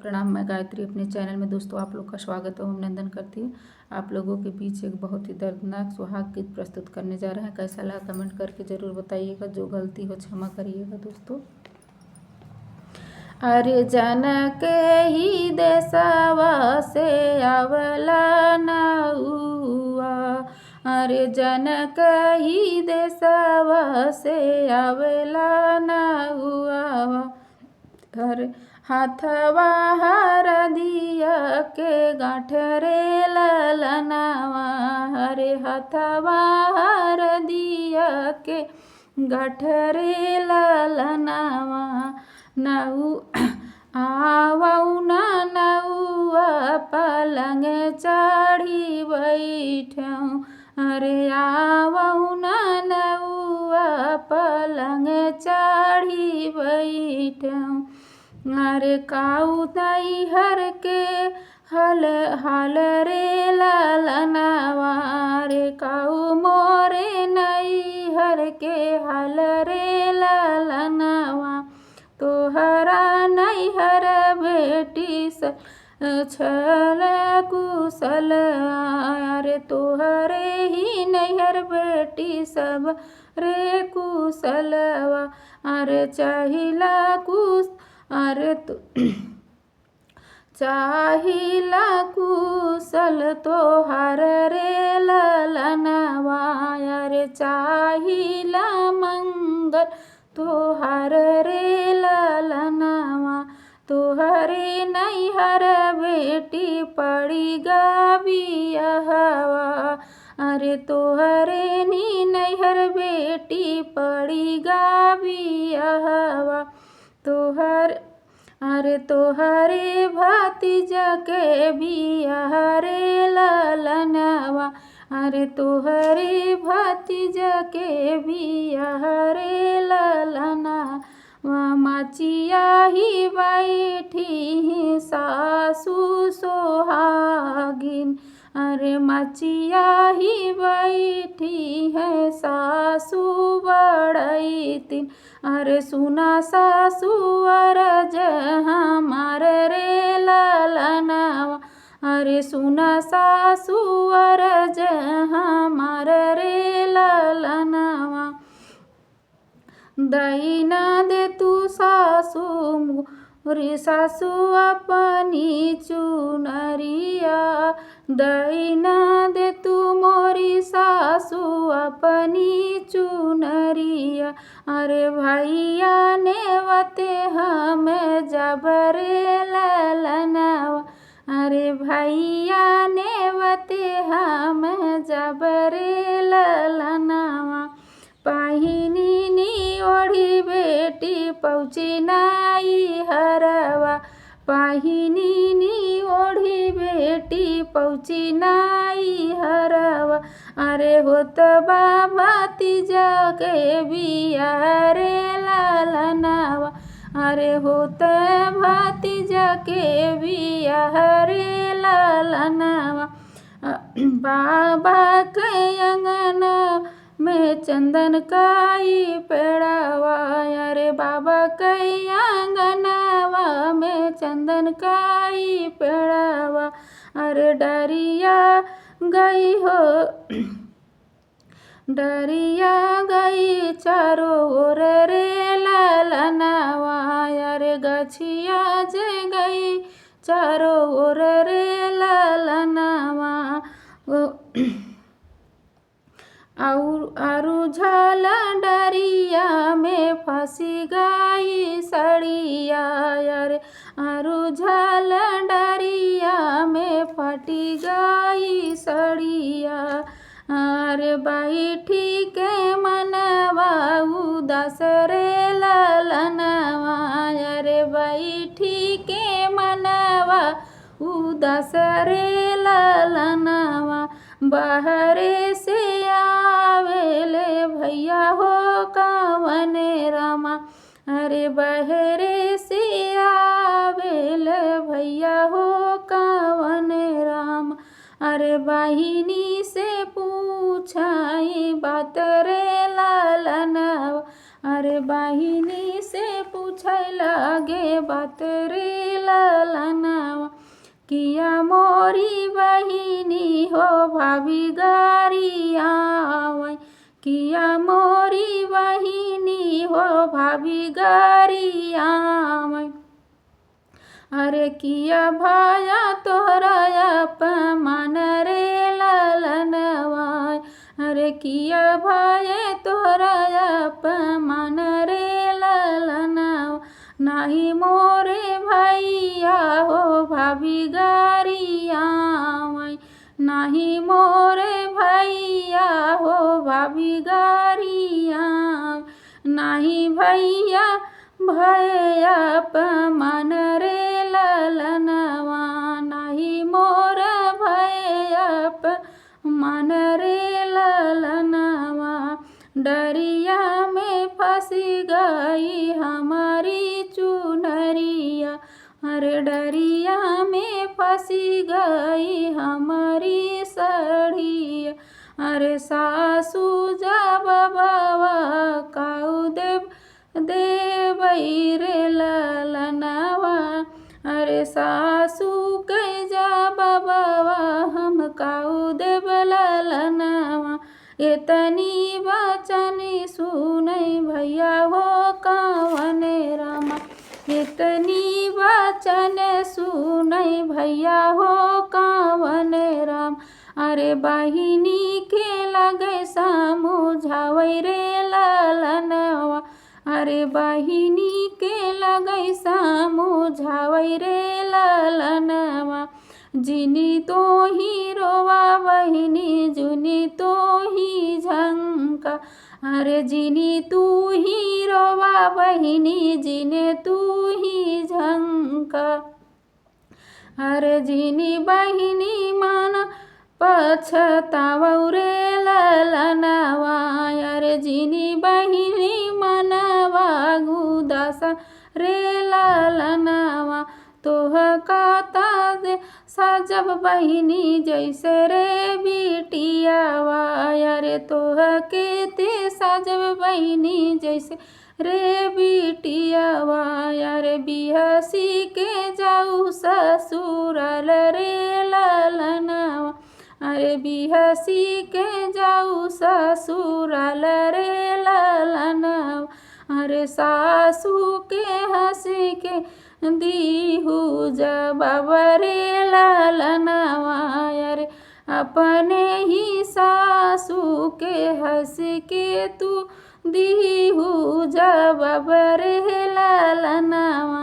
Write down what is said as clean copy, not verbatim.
प्रणाम। मैं गायत्री अपने चैनल में दोस्तों आप लोग का स्वागत और अभिनंदन करती हूँ। आप लोगों के बीच एक बहुत ही दर्दनाक सुहाग गीत प्रस्तुत करने जा रहे हैं। कैसा लगा कमेंट करके ज़रूर बताइएगा। जो गलती हो क्षमा करिएगा दोस्तों। अरे जन के ही देशवा से आवला नउआ, अरे जन के ही देशवा से आवला नउआ, अरे हाथवा हरदिया के गाँठ रे ललनवा, अरे हाथवा हरदिया के गाँठ रे ललनवा। नऊ आवऊ न नउआ पलंग चढ़ी बैठऊँ, अरे आवऊ न नउआ पलंग चढ़ी बैठऊँ, अरे काऊ नैहर के हल रे ललनवा, रे काऊ मोरे नैहर के हल रे ललनवा। तोहरा नैहर बेटी छल कुशल, अरे तोहरे ही नैहर बेटी सब रे कुशलवा, अरे चाहिला कुश अरे चाहिला कुशल तोहर रे ललनवा, अरे चाहिला मंगल तोहर रे ललनवा। तोहरे नैहर बेटी पड़ी बियहवा, अरे तोहरे नी नैहर बेटी पड़ी बियहवा। अरे तोहरे भतीजा के बियाह रे ललनवा, अरे तोहरे भतीजा के बियाह रे ललनवा। माचिया ही बैठी सासू सोहागिन, अरे माचिया ही बैठी है सासू बड़ैतिन, अरे सुना सासू अरज हमार रे ललनवा, अरे सुना सासू अरज हमार रे ललनवा। दैना दे तू सासू मोरी सासू अपनी चुनरिया, दैना दे तू मोरी सासू अपनी चुनरिया, अरे भैया नेवते हमें जबरे ललनवा, अरे भैया नेवते हमें जबरे ललनवा। पाहिनी नी ओढ़ी बेटी पहुँची नाई हरवा, पाहिनी नी ओढ़ी बेटी पहुँची नाई हरवा, अरे होत भतीजा के बियाह रे ललनवा, अरे होत भतीजा के बियाह रे ललनवा। बाबा के अंगना में चंदन काई पेड़ावा, अरे बाबा के आंगनवा में चंदन काई पेड़ावा, अरे डरिया गई हो डरिया गई चारों ओर रे ललनवा, अरे गछिया जे गई चारों ओर रे ललनवा। आरु झाल डरिया में फंसी गई सड़िया, अरे आरु झाल डरिया में फटी गई सड़िया, अरे बैठी के मनवा उदास रे ललनवा, अरे बैठी के मनवा उदास रे ललनवा। बाहरे से आवेले भैया हो कवने रामा, अरे बहरे से आवेले भैया हो कवने रामा, अरे बहिनी से पूछाई बात रे ललनवा, अरे बहिनी से पूछ पूछे लागे बात रे ललनवा। किया मोरी बहिनी हो भाभी गारी आवै। किया मोरी बहिनी हो भाभी गारी आवै। अरे किया भाया तोहरा अपमान रे ललनवा। अरे किया भाये तोहरा अपमान रे ललनवा। नाही मोरे भैया हो भाभी गारी आवै। नाही मोरे भैया हो भाभी गारी आवै। नाही भैया भैया अपमान रे ललनवा। नाही मोर भैया अपमान रे ललनवा। डरिया में फंस गई हमारी चुनरिया। अरे डरिया में फंस गई हमारी साड़िया। अरे सासू जब बाबा काऊ देवई रे ललनवा। अरे सासू के जा बाबा हम काऊ देव ललनवा। इतनी वचन सुनै भैया हो कवन रामा। इतनी वचन सुनै भैया हो कवन राम। अरे बहिनी के लगे समझावै रे ललनवा। अरे बहिनी के लगे समझावै रे ललनवा। जिनी तो ही रोवा बहिनी जुनी तो ही झंका। अरे जिनी तू ही रोवा बहिनी जिने तू ही झंका। अरे जिनी बहिनी मन पछतावौ रे ललनवा। अरे जिनी बहिनी मनवा उदास रे ललनवा। तोह काता दे सजब बहिनी जैसे रे बिटियावा। अरे तोह के ते सजब बहिनी जैसे रे बिटियावा। अरे बिहसी के जाऊ ससुराल रे ललनवा। अरे बिहसी के जाऊ ससुराल रे ललनवा। अरे सासू के हंस के दीहू जवाब रे ललनवा। अरे अपने ही सासू के हंस के तू दीहू जवाब रे ललनवा।